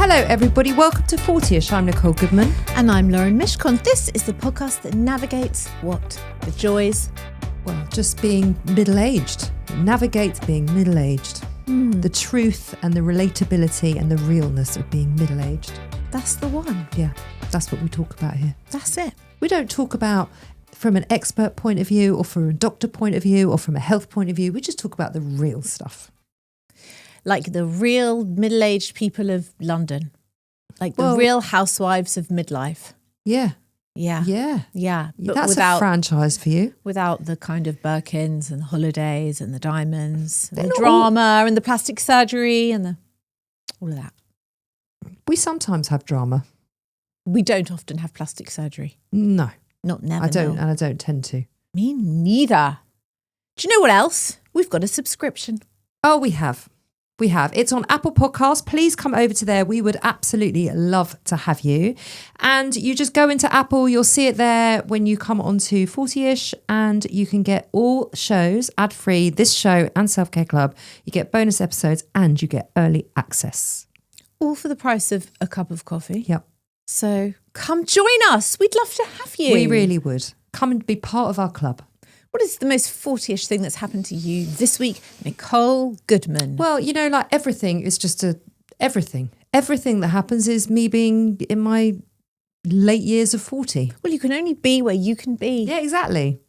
Hello everybody, welcome to 40ish. I'm Nicole Goodman. And I'm Lauren Mishcon. This is the podcast that navigates what? The joys? Well, just being middle-aged. Navigates being middle-aged. The truth and the relatability and the realness of being middle-aged. That's the one. Yeah, that's what we talk about here. That's it. We don't talk about from an expert point of view or from a doctor point of view or from a health point of view. We just talk about the real stuff. Like the real middle-aged people of London. Like the real housewives of midlife. Yeah. Yeah. Yeah. Yeah. But that's a franchise for you. Without the kind of Birkins and the holidays and the diamonds and the drama and the plastic surgery and all of that. We sometimes have drama. We don't often have plastic surgery. No. Never. I don't, and I don't tend to. Me neither. Do you know what else? We've got a subscription. Oh, we have. We have. It's on Apple Podcasts. Please come over to there. We would absolutely love to have you. And you just go into Apple. You'll see it there when you come onto 40ish, and you can get all shows ad-free, this show and Self-Care Club. You get bonus episodes and you get early access. All for the price of a cup of coffee. Yep. So come join us. We'd love to have you. We really would. Come and be part of our club. What is the most 40ish thing that's happened to you this week, Nicole Goodman? Well, you know, like everything is just everything. Everything that happens is me being in my late years of 40. Well, you can only be where you can be. Yeah, exactly.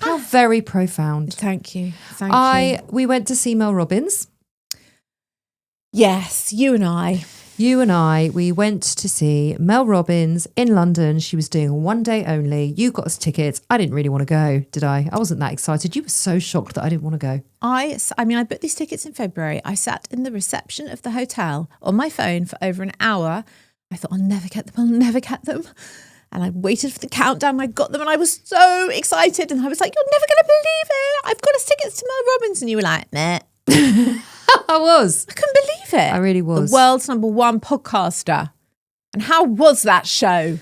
How very profound. Thank you. Thank you. We went to see Mel Robbins. Yes, you and I. We went to see Mel Robbins in London. She was doing one day only. You got us tickets. I didn't really want to go, did I? I wasn't that excited. You were so shocked that I didn't want to go. I booked these tickets in February. I sat in the reception of the hotel on my phone for over an hour. I thought, I'll never get them. And I waited for the countdown. I got them and I was so excited. And I was like, you're never going to believe it. I've got us tickets to Mel Robbins. And you were like, meh. I was. I couldn't believe it. I really was. The world's #1 podcaster. And how was that show?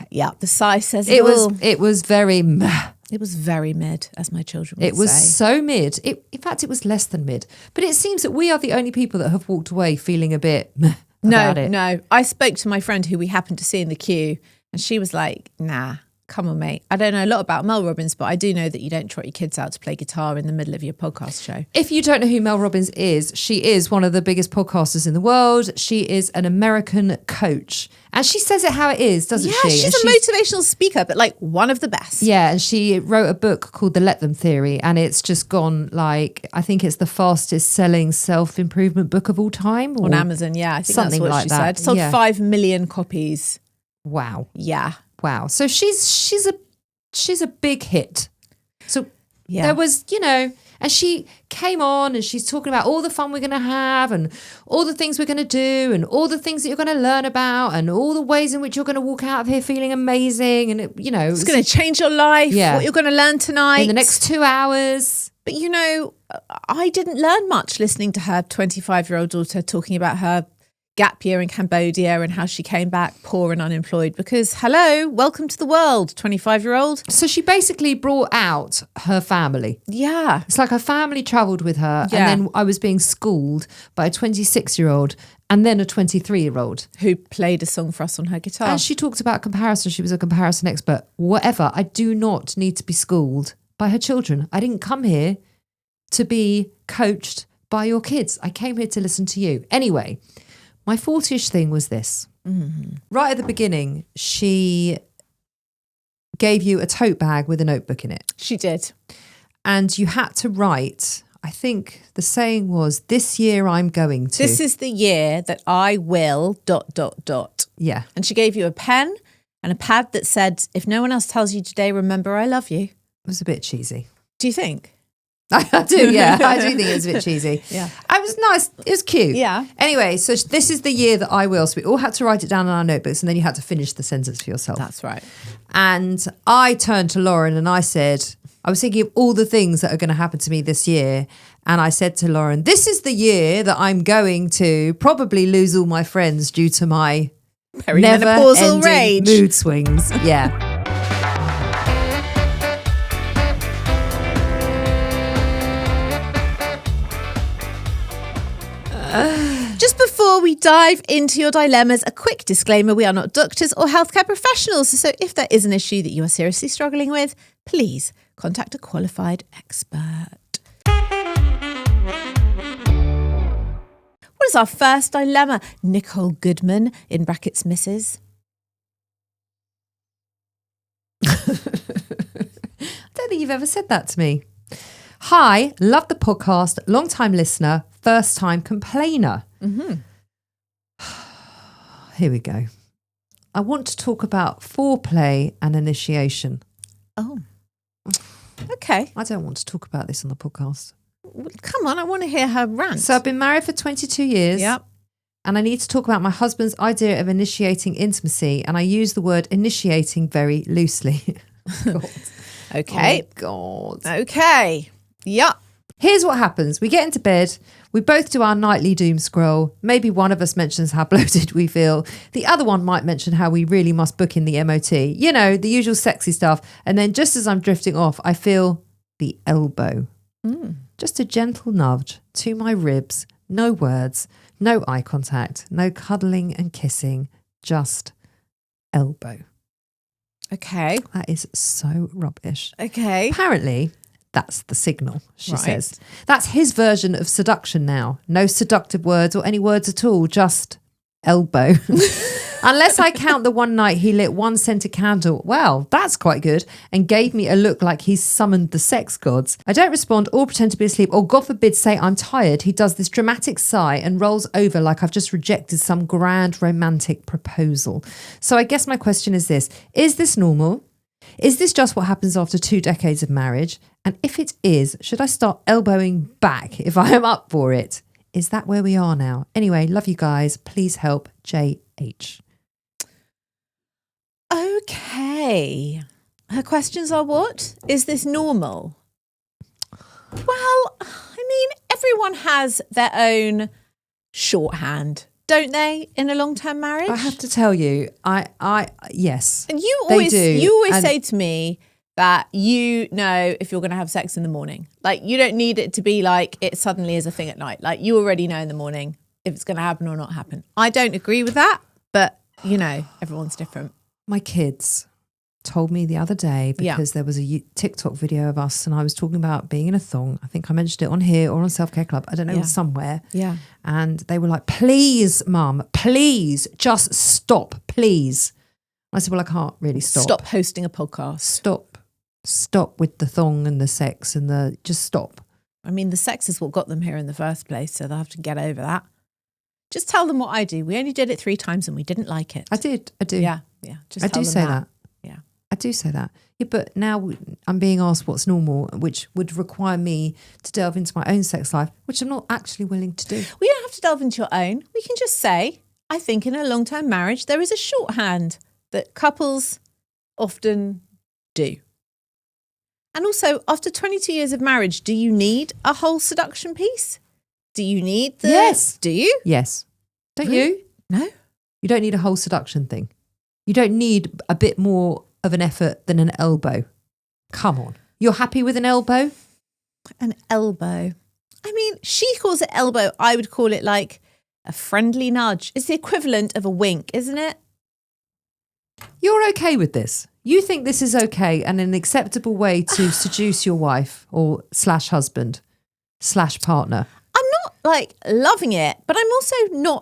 Yeah, the sigh says it was very meh. It was very mid, as my children would say. It was so mid. In fact, it was less than mid. But it seems that we are the only people that have walked away feeling a bit meh about it. No. I spoke to my friend who we happened to see in the queue, and she was like, nah. Come on, mate. I don't know a lot about Mel Robbins, but I do know that you don't trot your kids out to play guitar in the middle of your podcast show. If you don't know who Mel Robbins is, she is one of the biggest podcasters in the world. She is an American coach. And she says it how it is, doesn't she? Yeah, she's a motivational speaker, but like one of the best. Yeah, and she wrote a book called The Let Them Theory, and it's just gone like, I think it's the fastest selling self-improvement book of all time. On Amazon, yeah. I think something that's what like she that. said. Sold 5 million copies. Wow. Yeah. Wow. So she's a big hit. So there was, and she came on and she's talking about all the fun we're going to have and all the things we're going to do and all the things that you're going to learn about and all the ways in which you're going to walk out of here feeling amazing. And, it's going to change your life, what you're going to learn tonight. In the next 2 hours. But, I didn't learn much listening to her 25-year-old daughter talking about her gap year in Cambodia and how she came back poor and unemployed because, hello, welcome to the world, 25-year-old. So she basically brought out her family. Yeah. It's like her family travelled with her and then I was being schooled by a 26-year-old and then a 23-year-old. Who played a song for us on her guitar. And she talked about comparison. She was a comparison expert. Whatever. I do not need to be schooled by her children. I didn't come here to be coached by your kids. I came here to listen to you. Anyway, my 40ish thing was this. Mm-hmm. Right at the beginning, she gave you a tote bag with a notebook in it. She did. And you had to write, I think the saying was, this year I'm going to. This is the year that I will ... Yeah. And she gave you a pen and a pad that said, if no one else tells you today, remember I love you. It was a bit cheesy. Do you think? I do, yeah. I do think it was a bit cheesy. Yeah. It was nice. It was cute. Yeah. Anyway, so this is the year that I will. So we all had to write it down in our notebooks and then you had to finish the sentence for yourself. That's right. And I turned to Lauren and I said, I was thinking of all the things that are going to happen to me this year. And I said to Lauren, this is the year that I'm going to probably lose all my friends due to my perimenopausal rage. Mood swings. Yeah. Just before we dive into your dilemmas, a quick disclaimer: we are not doctors or healthcare professionals, so if there is an issue that you are seriously struggling with, please contact a qualified expert. What is our first dilemma? Nicole Goodman, in brackets Mrs. I don't think you've ever said that to me. Hi, love the podcast, long time listener, first time complainer. Here we go. I want to talk about foreplay and initiation. Oh, okay. I don't want to talk about this on the podcast. Come on, I want to hear her rant. So I've been married for 22 years. Yep. And I need to talk about my husband's idea of initiating intimacy. And I use the word initiating very loosely. God. Okay. Oh, God. Okay. Yep. Here's what happens. We get into bed. We both do our nightly doom scroll. Maybe one of us mentions how bloated we feel. The other one might mention how we really must book in the MOT. You know, the usual sexy stuff. And then just as I'm drifting off, I feel the elbow. Just a gentle nudge to my ribs. No words, no eye contact, no cuddling and kissing. Just elbow. Okay. That is so rubbish. Okay. Apparently, that's the signal, she Right. says. That's his version of seduction now. No seductive words or any words at all, just elbow. Unless I count the one night he lit one scented candle. Well, that's quite good. And gave me a look like he's summoned the sex gods. I don't respond or pretend to be asleep or, God forbid, say I'm tired. He does this dramatic sigh and rolls over like I've just rejected some grand romantic proposal. So I guess my question is this. Is this normal? Is this just what happens after 2 decades of marriage? And if it is, should I start elbowing back if I am up for it? Is that where we are now? Anyway, love you guys. Please help, JH. Okay. Her questions are what? Is this normal? Well, I mean, everyone has their own shorthand, don't they, in a long-term marriage? I have to tell you, yes. And you they always do. And say to me that you know if you're going to have sex in the morning. Like, you don't need it to be like it suddenly is a thing at night. Like, you already know in the morning if it's going to happen or not happen. I don't agree with that, but, you know, everyone's different. my kids told me the other day, because there was a TikTok video of us and I was talking about being in a thong. I think I mentioned it on here or on Self Care Club. I don't know, somewhere. Yeah. And they were like, please, Mum, please, just stop, please. I said, well, I can't really stop. Stop hosting a podcast. Stop with the thong and the sex and just stop. I mean, the sex is what got them here in the first place, so they'll have to get over that. Just tell them what I do. We only did it 3 times and we didn't like it. I do. Yeah. Just I tell do them say that. Yeah. I do say that. Yeah, but now I'm being asked what's normal, which would require me to delve into my own sex life, which I'm not actually willing to do. We don't have to delve into your own. We can just say, I think in a long-term marriage, there is a shorthand that couples often do. And also, after 22 years of marriage, do you need a whole seduction piece? Do you need the... Yes. Do you? Yes. Don't Really? you? No. You don't need a whole seduction thing. You don't need a bit more of an effort than an elbow. Come on. You're happy with an elbow? An elbow. I mean, she calls it elbow. I would call it like a friendly nudge. It's the equivalent of a wink, isn't it? You're okay with this? You think this is okay and an acceptable way to seduce your wife or /husband /partner? I'm not like loving it, but I'm also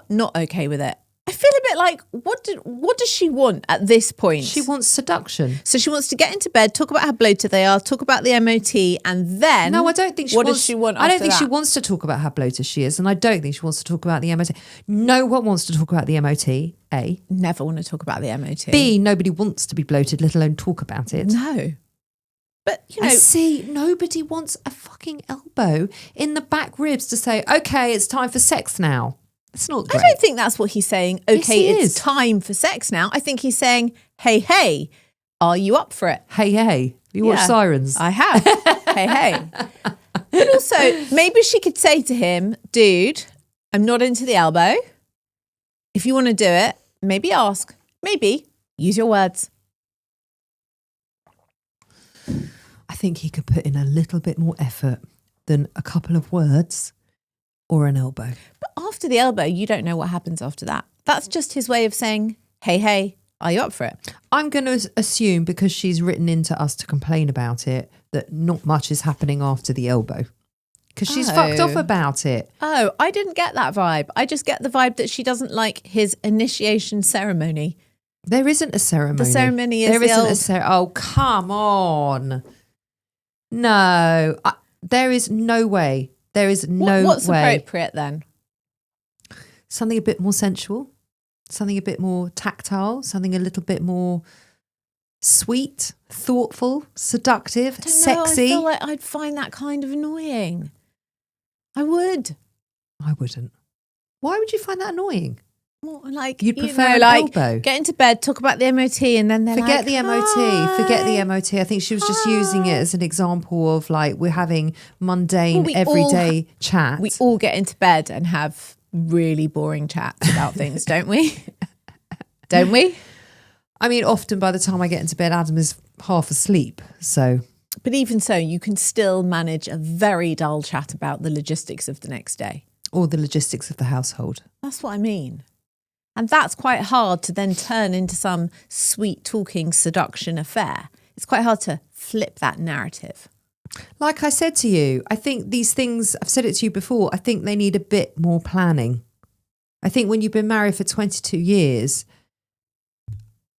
not okay with it. I feel a bit like, what does she want at this point? She wants seduction. So she wants to get into bed, talk about how bloated they are, talk about the MOT, and then... No, I don't think she what wants... does she want I don't after think she that? wants to talk about how bloated she is, and I don't think she wants to talk about the MOT. No one wants to talk about the MOT, A. Never want to talk about the MOT. B, nobody wants to be bloated, let alone talk about it. No. But, you know... And C, nobody wants a fucking elbow in the back ribs to say, okay, it's time for sex now. It's not great. I don't think that's what he's saying. Yes, Okay, he it's is. time for sex now. I think he's saying, hey, are you up for it? Hey, you watch Yeah. Sirens? I have. hey. But also, maybe she could say to him, dude, I'm not into the elbow. If you want to do it, maybe ask. Maybe use your words. I think he could put in a little bit more effort than a couple of words. or an elbow. But after the elbow, you don't know what happens after that. That's just his way of saying, hey, are you up for it? I'm going to assume, because she's written into us to complain about it, that not much is happening after the elbow. Because she's fucked off about it. Oh, I didn't get that vibe. I just get the vibe that she doesn't like his initiation ceremony. There isn't a ceremony. The ceremony is there isn't a Oh, come on. No, there is no way. There is no What's way. appropriate then? Something a bit more sensual, something a bit more tactile, something a little bit more sweet, thoughtful, seductive, sexy. I feel like I'd find that kind of annoying. I would. I wouldn't. Why would you find that annoying? More like You'd prefer an like elbow. Get into bed, talk about the MOT, and then forget like, the MOT. Hi. Forget the MOT. I think she was just using it as an example of like we're having mundane, everyday chat. We all get into bed and have really boring chats about things, don't we? Don't we? I mean, often by the time I get into bed, Adam is half asleep. So, but even so, you can still manage a very dull chat about the logistics of the next day, or the logistics of the household. That's what I mean. And that's quite hard to then turn into some sweet talking seduction affair. It's quite hard to flip that narrative. Like I said to you, I think these things, I've said it to you before, I think they need a bit more planning. I think when you've been married for 22 years,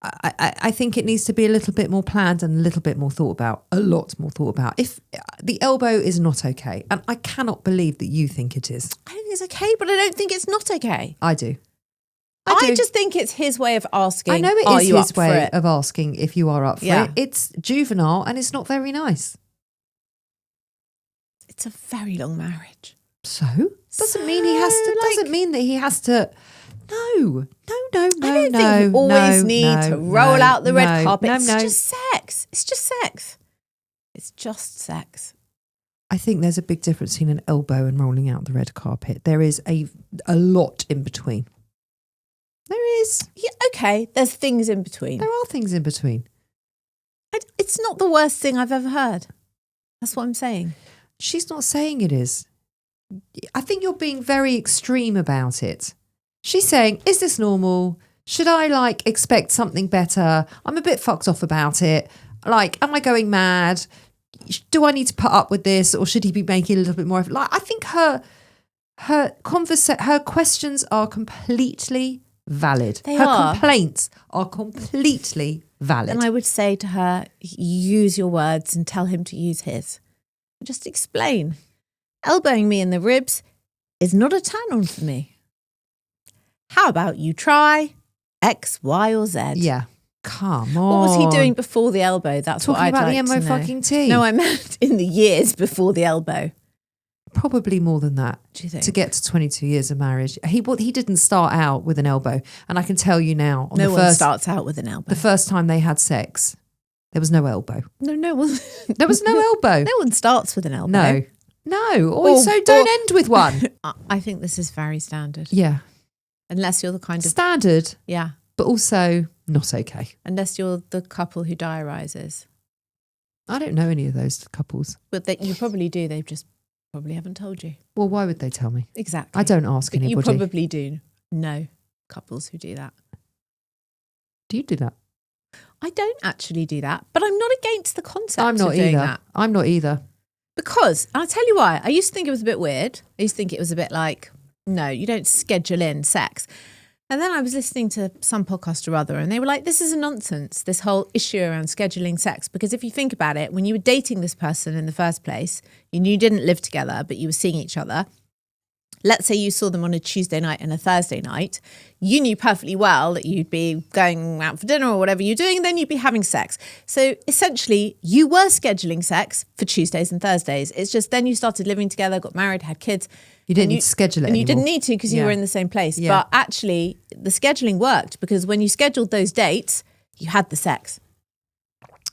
I think it needs to be a little bit more planned and a little bit more thought about, a lot more thought about. If the elbow is not okay, and I cannot believe that you think it is. I think it's okay, but I don't think it's not okay. I do. I just think it's his way of asking. I know it is his way of asking if you are up for it. It's juvenile and it's not very nice. It's a very long marriage. So? Doesn't mean he has to, doesn't mean that he has to. No. I don't think you always need to roll out the red carpet. It's just sex. It's just sex. It's just sex. I think there's a big difference between an elbow and rolling out the red carpet. There is a lot in between. There is. Yeah, okay, there's things in between. There are things in between. It's not the worst thing I've ever heard. That's what I'm saying. She's not saying it is. I think you're being very extreme about it. She's saying, is this normal? Should I expect something better? I'm a bit fucked off about it. Am I going mad? Do I need to put up with this, or should he be making a little bit more? I think her questions are completely valid. Her complaints are completely valid. And I would say to her, use your words and tell him to use his. Just explain. Elbowing me in the ribs is not a turn on for me. How about you try X, Y, or Z? Yeah. Come on. What was he doing before the elbow? That's talking what I'd about like the to know. fucking T. No, I meant in the years before the elbow. Probably more than that. Do you think? To get to 22 years of marriage. He didn't start out with an elbow. And I can tell you now. No one starts out with an elbow. The first time they had sex, there was no elbow. No one. There was no elbow. No one starts with an elbow. No. So don't end with one. I think this is very standard. Yeah. Unless you're the kind of... Standard. Yeah. But also not okay. Unless you're the couple who diarizes. I don't know any of those couples. But that you probably do. They've just probably haven't told you. Well, why would they tell me? Exactly. I don't ask anybody. You probably do know couples who do that. Do you do that? I don't actually do that, but I'm not against the concept I'm not of doing either. that. I'm not either. Because, and I'll tell you why, I used to think it was a bit weird. I used to think it was a bit like, no, you don't schedule in sex. And then I was listening to some podcast or other, and they were like, this is a nonsense, this whole issue around scheduling sex. Because if you think about it, when you were dating this person in the first place, you didn't live together, but you were seeing each other. Let's say you saw them on a Tuesday night and a Thursday night. You knew perfectly well that you'd be going out for dinner or whatever you're doing, and then you'd be having sex. So essentially, you were scheduling sex for Tuesdays and Thursdays. It's just then you started living together, got married, had kids. You didn't need to schedule it And you anymore. didn't need to because you were in the same place. Yeah. But actually, the scheduling worked because when you scheduled those dates, you had the sex.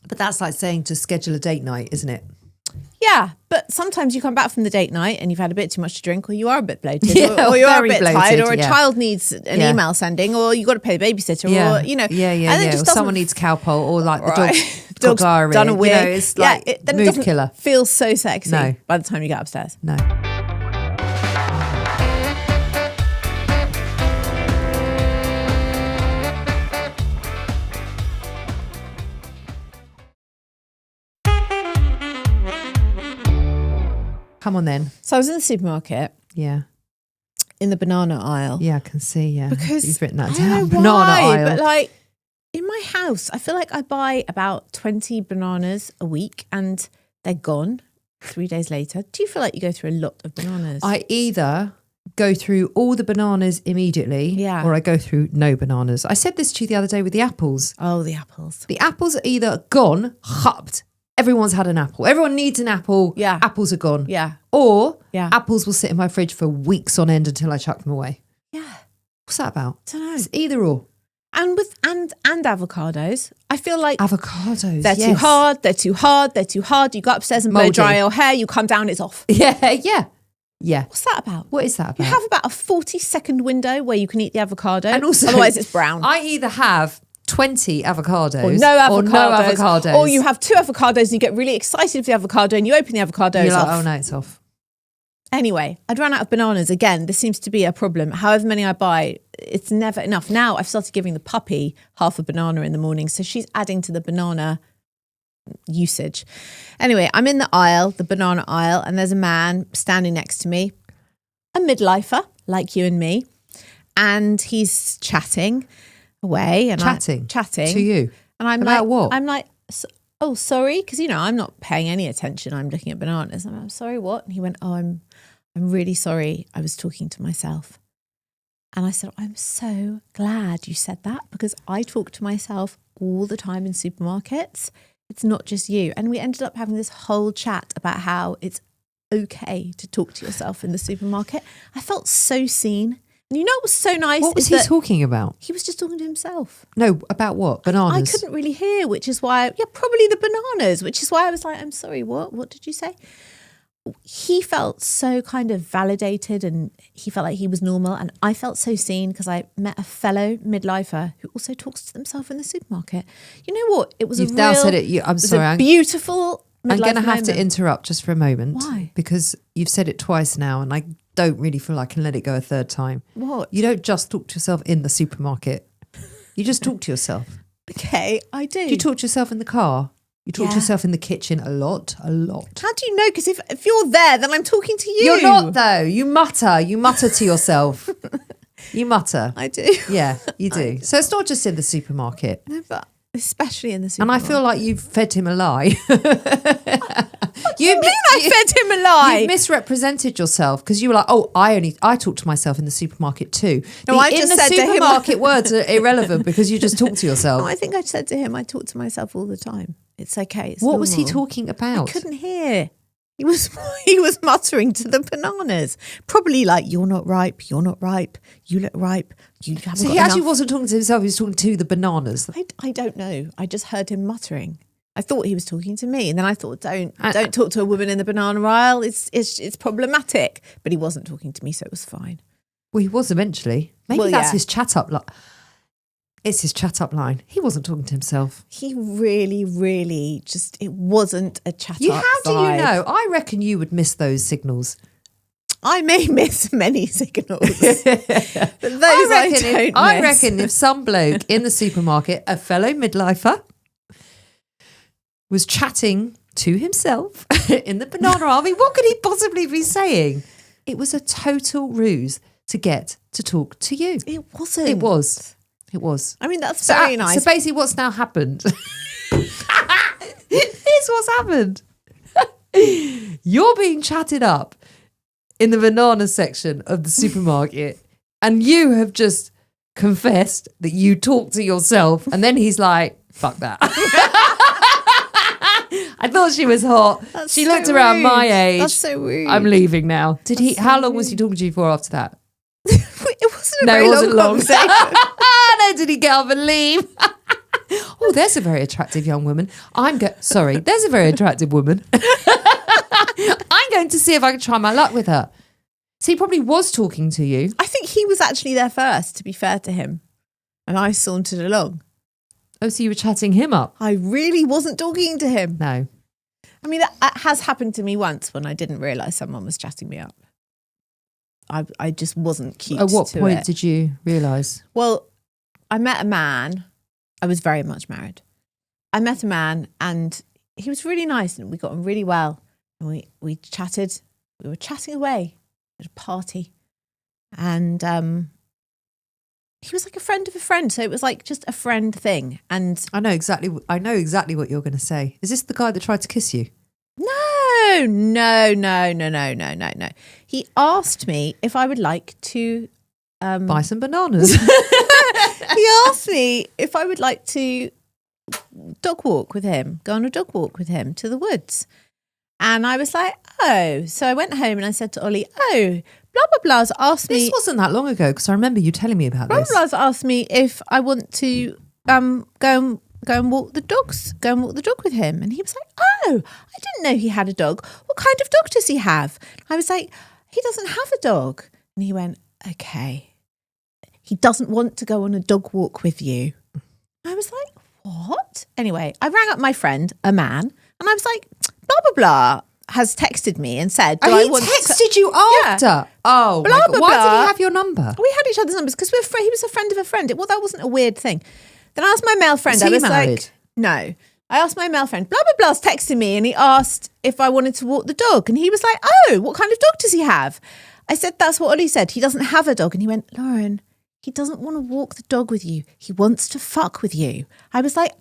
But that's like saying to schedule a date night, isn't it? Yeah, but sometimes you come back from the date night and you've had a bit too much to drink, or you are a bit bloated, Yeah, or you are a very bit bloated, tired, or a yeah. child needs an email sending, or you got to pay the babysitter, or and it just Or someone needs cowpole, or like the Dog's dog diary. done a wig. It's like then mood it doesn't killer. feel so sexy No. by the time you get upstairs. No. Come on then. So I was in the supermarket Yeah. in the banana aisle. Yeah, I can see, yeah. Because You've written that I don't down. know Banana why, aisle. but like in my house, I feel like I buy about 20 bananas a week and they're gone 3 days later. Do you feel like you go through a lot of bananas? I either go through all the bananas immediately or I go through no bananas. I said this to you the other day with the apples. Oh, the apples. The apples are either gone, hupped. Everyone's had an apple. Everyone needs an apple. Yeah. Apples are gone. Yeah. Or Yeah. apples will sit in my fridge for weeks on end until I chuck them away. Yeah. What's that about? I don't know. It's either or. And with and avocados, I feel like Avocados. they're too hard, they're too hard, they're too hard. You go upstairs and blow Mouldy. dry your hair, you come down, it's off. Yeah. What's that about? What is that about? You have about a 40-second window where you can eat the avocado. And also, otherwise it's brown. I either have 20 avocados or no avocados. Or you have 2 avocados and you get really excited for the avocado and you open the avocado, You're it's like, off. oh no, it's off. Anyway, I'd run out of bananas again. This seems to be a problem. However many I buy, it's never enough. Now I've started giving the puppy half a banana in the morning. So she's adding to the banana usage. Anyway, I'm in the aisle, the banana aisle, and there's a man standing next to me, a midlifer like you and me. And he's chatting away. And Chatting to you. And I'm about like, what? I'm like, oh, sorry. Because, you know, I'm not paying any attention. I'm looking at bananas. I'm sorry, what? And he went, oh, I'm really sorry. I was talking to myself. And I said, I'm so glad you said that because I talk to myself all the time in supermarkets. It's not just you. And we ended up having this whole chat about how it's okay to talk to yourself in the supermarket. I felt so seen. And you know what was so nice? What was he talking about? He was just talking to himself. No, about what? Bananas? I couldn't really hear, which is why, probably the bananas, which is why I was like, I'm sorry, what? What did you say? He felt so kind of validated and he felt like he was normal. And I felt so seen because I met a fellow midlifer who also talks to themselves in the supermarket. You know what? It was You've now said it. I'm sorry. a beautiful midlife I'm going to have moment. to interrupt just for a moment. Why? Because you've said it twice now and I don't really feel like I can let it go a third time. What? You don't just talk to yourself in the supermarket. You just talk to yourself. Okay, I do. Do you talk to yourself in the car? You talk to yourself in the kitchen a lot. How do you know? Because if you're there, then I'm talking to you. You're not though. You mutter to yourself. You mutter. I do. Yeah, you do. So it's not just in the supermarket. No, but especially in the And supermarket. I feel like you've fed him a lie. You mean I fed him a lie? You misrepresented yourself because you were like, oh, I talk to myself in the supermarket too. No, I just said to him- supermarket words are irrelevant because you just talk to yourself. No, I think I said to him, I talk to myself all the time. It's okay. It's What was he normal. talking about? I couldn't hear. He was muttering to the bananas. Probably like, you're not ripe, you look ripe, you haven't So got he actually enough. wasn't talking to himself, he was talking to the bananas. I don't know. I just heard him muttering. I thought he was talking to me, and then I thought, don't talk to a woman in the banana aisle. It's problematic. But he wasn't talking to me, so it was fine. Well, he was eventually. Maybe Well, that's yeah. his chat up line. It's his chat up line. He wasn't talking to himself. He really, really just, it wasn't a chat up How do you vibe. know? I reckon you would miss those signals. I may miss many signals, but those I reckon if some bloke in the supermarket, a fellow midlifer, was chatting to himself in the banana aisle, I mean, what could he possibly be saying? It was a total ruse to get to talk to you. It wasn't. It was. It was. I mean, that's very nice. So basically what's now happened. Here's what's happened. You're being chatted up in the banana section of the supermarket and you have just confessed that you talk to yourself and then he's like, fuck that. I thought she was hot. That's she so looked around rude. my age. That's so rude. I'm leaving now. Did he? so How long was rude. he talking to you for after that? It wasn't a No, very it wasn't long. conversation. No, did he get up and leave? Oh, there's a very attractive young woman. Sorry, there's a very attractive woman. I'm going to see if I can try my luck with her. So he probably was talking to you. I think he was actually there first, to be fair to him. And I sauntered along. Oh, so you were chatting him up? I really wasn't talking to him. No. I mean, that has happened to me once when I didn't realise someone was chatting me up. I just wasn't cute At what to point it. did you realise? Well, I met a man. I was very much married. I met a man and he was really nice and we got on really well. And we chatted we were chatting away at a party, and he was like a friend of a friend, so it was like just a friend thing. And I know exactly what you're going to say. Is this the guy that tried to kiss you? No. He asked me if I would like to buy some bananas. He asked me if I would like to go on a dog walk with him to the woods. And I was like, oh. So I went home and I said to Ollie, oh, blah, blah, blah's asked me. This wasn't that long ago because I remember you telling me about this. Blah, blah's asked me if I want to go and walk the dog with him. And he was like, oh, I didn't know he had a dog. What kind of dog does he have? I was like, he doesn't have a dog. And he went, okay. He doesn't want to go on a dog walk with you. I was like, what? Anyway, I rang up my friend, a man, and I was like, blah, blah, blah has texted me and said, he texted you after? Yeah. Oh, blah, blah, why blah. did he have your number? We had each other's numbers because he was a friend of a friend. Well, that wasn't a weird thing. Then I asked my male friend. Was he married? Like, no. I asked my male friend, blah, blah, blah's texting me, and he asked if I wanted to walk the dog. And he was like, oh, what kind of dog does he have? I said, that's what Ollie said. He doesn't have a dog. And he went, Lauren, he doesn't want to walk the dog with you. He wants to fuck with you. I was like,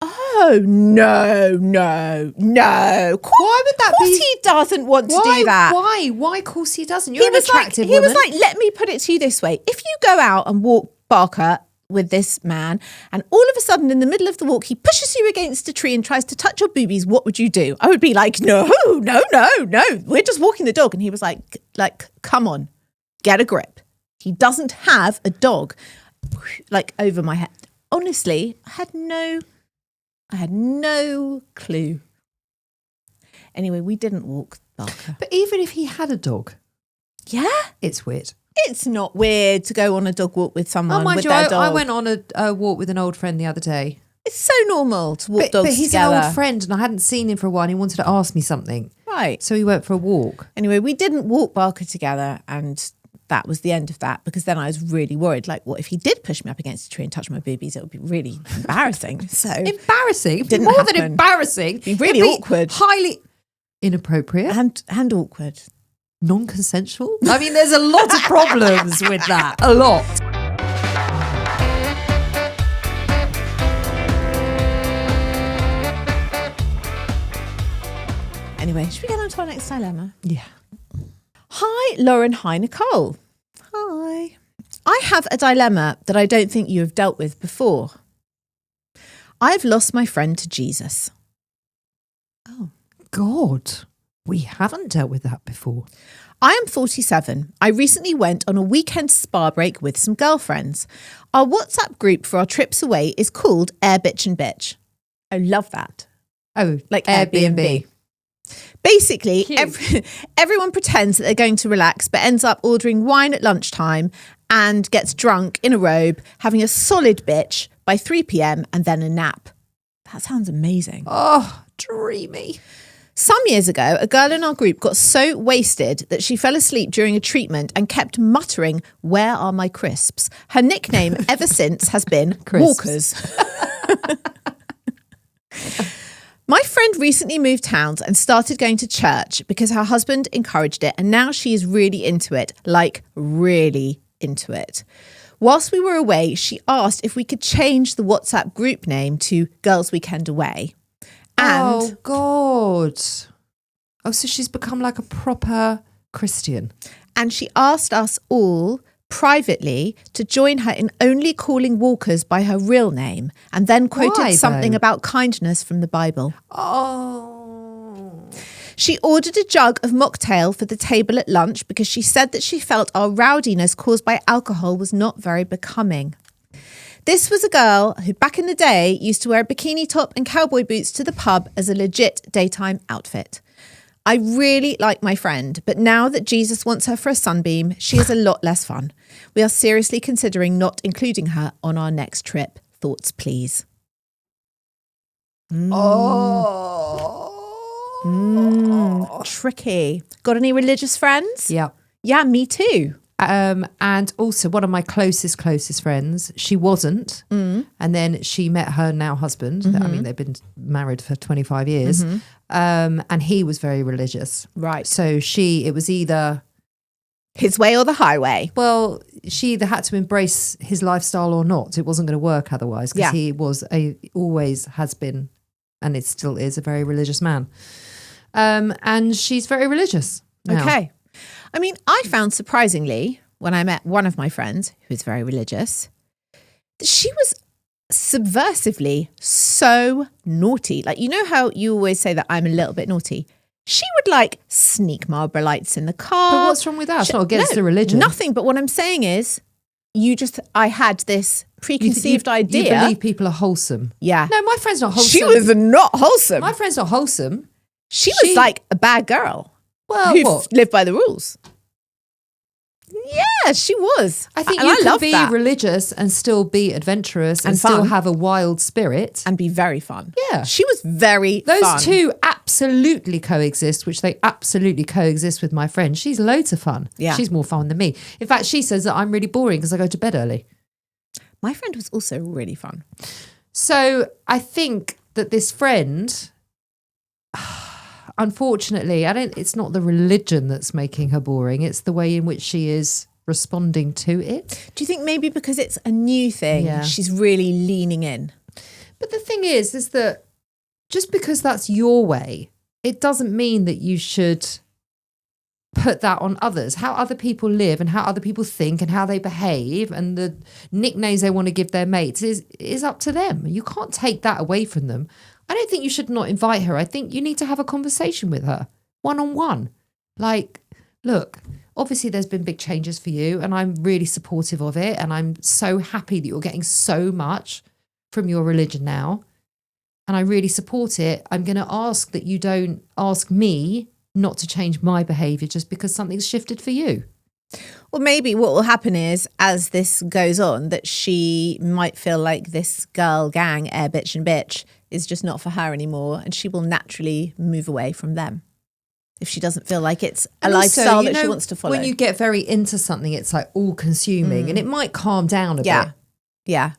oh, no. Why would that Of course be? he doesn't want to do that. Why? Of course he doesn't. You're an attractive He woman. was like, let me put it to you this way. If you go out and walk Barker with this man and all of a sudden in the middle of the walk, he pushes you against a tree and tries to touch your boobies, what would you do? I would be like, no. We're just walking the dog. And he was like, come on, get a grip. He doesn't have a dog. Like over my head. Honestly, I had no clue. Anyway, we didn't walk Barker. But even if he had a dog, Yeah? it's weird. It's not weird to go on a dog walk with someone with their dog. I went on a walk with an old friend the other day. It's so normal to walk dogs but he's together. an old friend and I hadn't seen him for a while and he wanted to ask me something. Right. So he went for a walk. Anyway, we didn't walk Barker together, and that was the end of that, because then I was really worried. Like, what if he did push me up against a tree and touch my boobies? It would be really embarrassing. So Embarrassing? Didn't More happen. than embarrassing. It'd be really It'd awkward. Highly inappropriate. and awkward. Non-consensual. I mean, there's a lot of problems with that. A lot. Anyway, should we get on to our next dilemma? Yeah. Hi, Lauren. Hi, Nicole. Hi. I have a dilemma that I don't think you have dealt with before. I've lost my friend to Jesus. Oh, God. We haven't dealt with that before. I am 47. I recently went on a weekend spa break with some girlfriends. Our WhatsApp group for our trips away is called Air Bitch and Bitch. I love that. Oh, Like Airbnb. Basically, everyone pretends that they're going to relax, but ends up ordering wine at lunchtime and gets drunk in a robe, having a solid bitch by 3 p.m. and then a nap. That sounds amazing. Oh, dreamy. Some years ago, a girl in our group got so wasted that she fell asleep during a treatment and kept muttering, "Where are my crisps?" Her nickname ever since has been Crisps. Walkers. My friend recently moved towns and started going to church because her husband encouraged it, and now she is really into it, like really into it. Whilst we were away, she asked if we could change the WhatsApp group name to Girls Weekend Away. And oh, God. Oh, so she's become like a proper Christian. And she asked us all privately to join her in only calling walkers by her real name, and then quoted Why, something though? about kindness from the Bible. Oh. She ordered a jug of mocktail for the table at lunch because she said that she felt our rowdiness caused by alcohol was not very becoming. This was a girl who back in the day used to wear a bikini top and cowboy boots to the pub as a legit daytime outfit. I really like my friend, but now that Jesus wants her for a sunbeam, she is a lot less fun. We are seriously considering not including her on our next trip. Thoughts, please. Oh. Tricky. Got any religious friends? Yeah. Yeah, me too. And also one of my closest friends, she wasn't. And then she met her now husband. I mean, they've been married for 25 years. And he was very religious. Right. So it was either... His way or the highway. Well, she either had to embrace his lifestyle or not. It wasn't going to work otherwise, because he was always has been, and it still is, a very religious man. And she's very religious now. Okay. I mean, I found surprisingly, when I met one of my friends who's very religious, that she was subversively so naughty. Like, you know how you always say that I'm a little bit naughty? She would like sneak Marlboro lights in the car. But what's wrong with that? It's not against the religion. Nothing. But what I'm saying is, I had this preconceived idea. You believe people are wholesome. Yeah. No, my friend's not wholesome. She was not wholesome. My friend's not wholesome. She was like a bad girl. Well, who what? lived by the rules. Yeah, she was. I think and you I can love be that. religious and still be adventurous and still fun. have a wild spirit. And be very fun. Yeah. She was very Those fun. two absolutely coexist, which they absolutely coexist with my friend. She's loads of fun. Yeah. She's more fun than me. In fact, she says that I'm really boring because I go to bed early. My friend was also really fun. So I think that this friend, unfortunately, it's not the religion that's making her boring. It's the way in which she is responding to it. Do you think maybe because it's a new thing, she's really leaning in? But the thing is that just because that's your way, it doesn't mean that you should put that on others. How other people live and how other people think and how they behave and the nicknames they want to give their mates is up to them. You can't take that away from them. I don't think you should not invite her. I think you need to have a conversation with her one-on-one. Like, look, obviously there's been big changes for you and I'm really supportive of it. And I'm so happy that you're getting so much from your religion now. And I really support it. I'm going to ask that you don't ask me not to change my behaviour just because something's shifted for you. Well, maybe what will happen is, as this goes on, that she might feel like this girl gang, bitch and bitch, is just not for her anymore. And she will naturally move away from them if she doesn't feel like it's a lifestyle that she wants to follow. When you get very into something, it's like all consuming and it might calm down a bit. Yeah,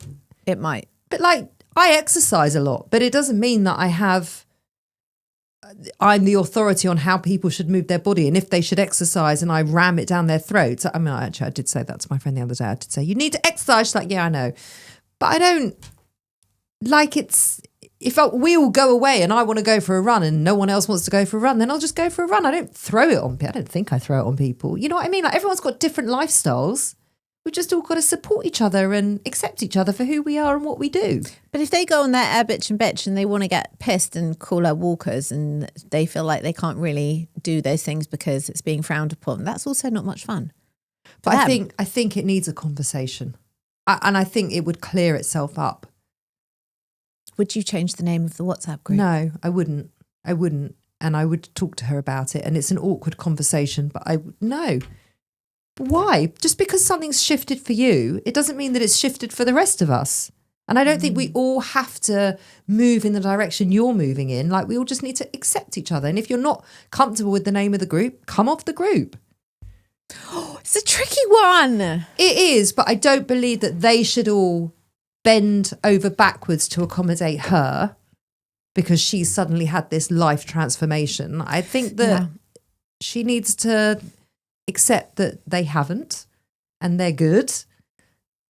it might. But like, I exercise a lot, but it doesn't mean that I'm the authority on how people should move their body and if they should exercise and I ram it down their throats. I mean, I did say that to my friend the other day. I did say, you need to exercise. She's like, yeah, I know. But I don't like if we all go away and I want to go for a run and no one else wants to go for a run, then I'll just go for a run. I don't throw it on people. I don't think I throw it on people. You know what I mean? Like everyone's got different lifestyles. We've just all got to support each other and accept each other for who we are and what we do. But if they go on their bitch and bitch and they want to get pissed and call her walkers and they feel like they can't really do those things because it's being frowned upon, that's also not much fun. But I think it needs a conversation. And I think it would clear itself up. Would you change the name of the WhatsApp group? No, I wouldn't. And I would talk to her about it. And it's an awkward conversation, but no. Why? Just because something's shifted for you, it doesn't mean that it's shifted for the rest of us. And I don't think we all have to move in the direction you're moving in. Like we all just need to accept each other. And if you're not comfortable with the name of the group, come off the group. Oh, it's a tricky one. It is, but I don't believe that they should all bend over backwards to accommodate her because she's suddenly had this life transformation. I think that she needs to accept that they haven't and they're good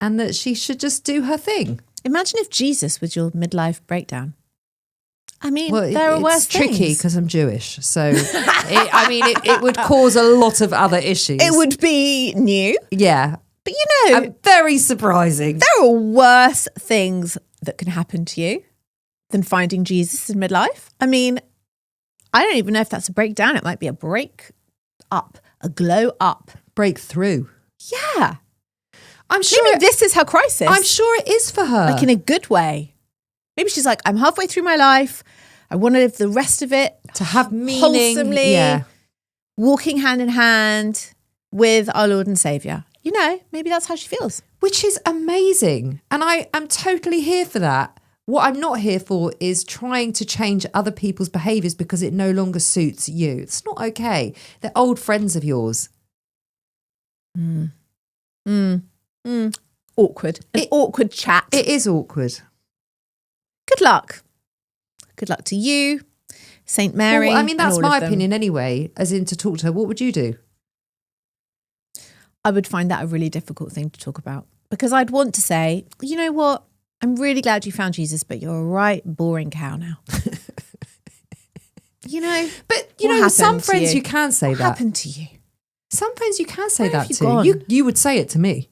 and that she should just do her thing. Imagine if Jesus was your midlife breakdown. I mean, well, there are worse things. It's tricky because I'm Jewish. So, it would cause a lot of other issues. It would be new. Yeah. But you know. And very surprising. There are worse things that can happen to you than finding Jesus in midlife. I mean, I don't even know if that's a breakdown. It might be a break up. A glow up. Breakthrough. Yeah. I'm sure maybe this is her crisis. I'm sure it is for her. Like in a good way. Maybe she's like, I'm halfway through my life. I want to live the rest of it to have meaning. Wholesomely, walking hand in hand with our Lord and Saviour. You know, maybe that's how she feels. Which is amazing. And I am totally here for that. What I'm not here for is trying to change other people's behaviours because it no longer suits you. It's not okay. They're old friends of yours. Awkward. An awkward chat. It is awkward. Good luck. Good luck to you, St. Mary. Well, I mean, that's and all my of them. opinion anyway, as in to talk to her. What would you do? I would find that a really difficult thing to talk about because I'd want to say, you know what? I'm really glad you found Jesus, but you're a right boring cow now. You know? But, you What know, some happened to friends you? you can say What that. happened to you? Some friends you can say Where have that you to. gone? You would say it to me.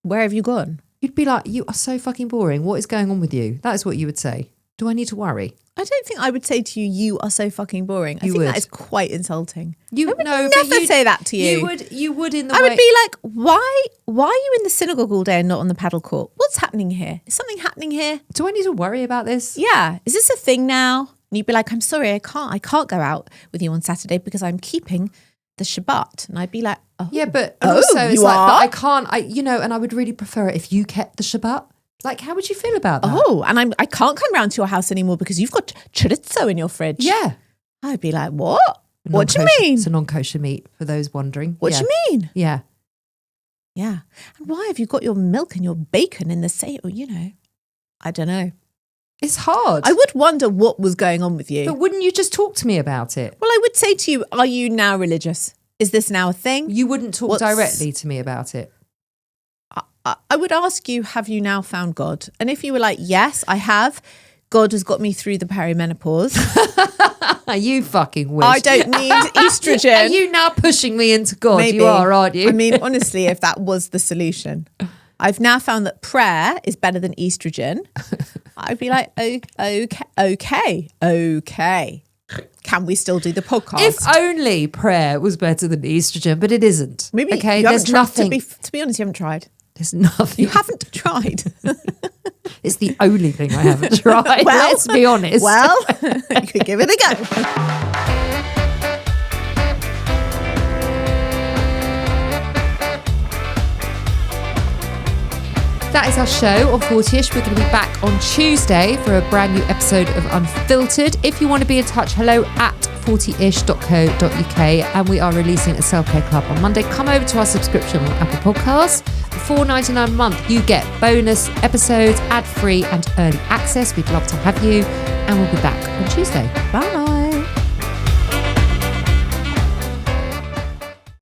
Where have you gone? You'd be like, you are so fucking boring. What is going on with you? That is what you would say. Do I need to worry? I don't think I would say to you, you are so fucking boring. I You think would. that is quite insulting. You I would no, never but say that to you. You would in the I way. would be like, why are you in the synagogue all day and not on the paddle court? What's happening here? Is something happening here? Do I need to worry about this? Yeah. Is this a thing now? And you'd be like, I'm sorry, I can't go out with you on Saturday because I'm keeping the Shabbat. And I'd be like, oh. Yeah, but Oh, also it's you like, but are? I can't. And I would really prefer it if you kept the Shabbat. Like, how would you feel about that? Oh, and I can't come round to your house anymore because you've got chorizo in your fridge. Yeah. I'd be like, what? What do you Non-kosher- mean? It's a non-kosher meat for those wondering. What yeah. do you mean? Yeah. Yeah. And why have you got your milk and your bacon in the same, I don't know. It's hard. I would wonder what was going on with you. But wouldn't you just talk to me about it? Well, I would say to you, are you now religious? Is this now a thing? You wouldn't talk What's- directly to me about it. I would ask you, have you now found God? And if you were like, yes, I have. God has got me through the perimenopause. You fucking wish. I don't need estrogen. Are you now pushing me into God? Maybe. You are, aren't you? I mean, honestly, if that was the solution. I've now found that prayer is better than estrogen. I'd be like, okay. Can we still do the podcast? If only prayer was better than estrogen, but it isn't. Maybe okay. you There's haven't tried- nothing. To be honest, you haven't tried. There's nothing. You haven't tried. It's the only thing I haven't tried. Well- Let's be honest. Well, you could give it a go. That is our show on 40ish. We're going to be back on Tuesday for a brand new episode of Unfiltered. If you want to be in touch, hello@40ish.co.uk. And we are releasing a self-care club on Monday. Come over to our subscription on Apple Podcasts. For $4.99 a month, you get bonus episodes, ad-free and early access. We'd love to have you. And we'll be back on Tuesday. Bye.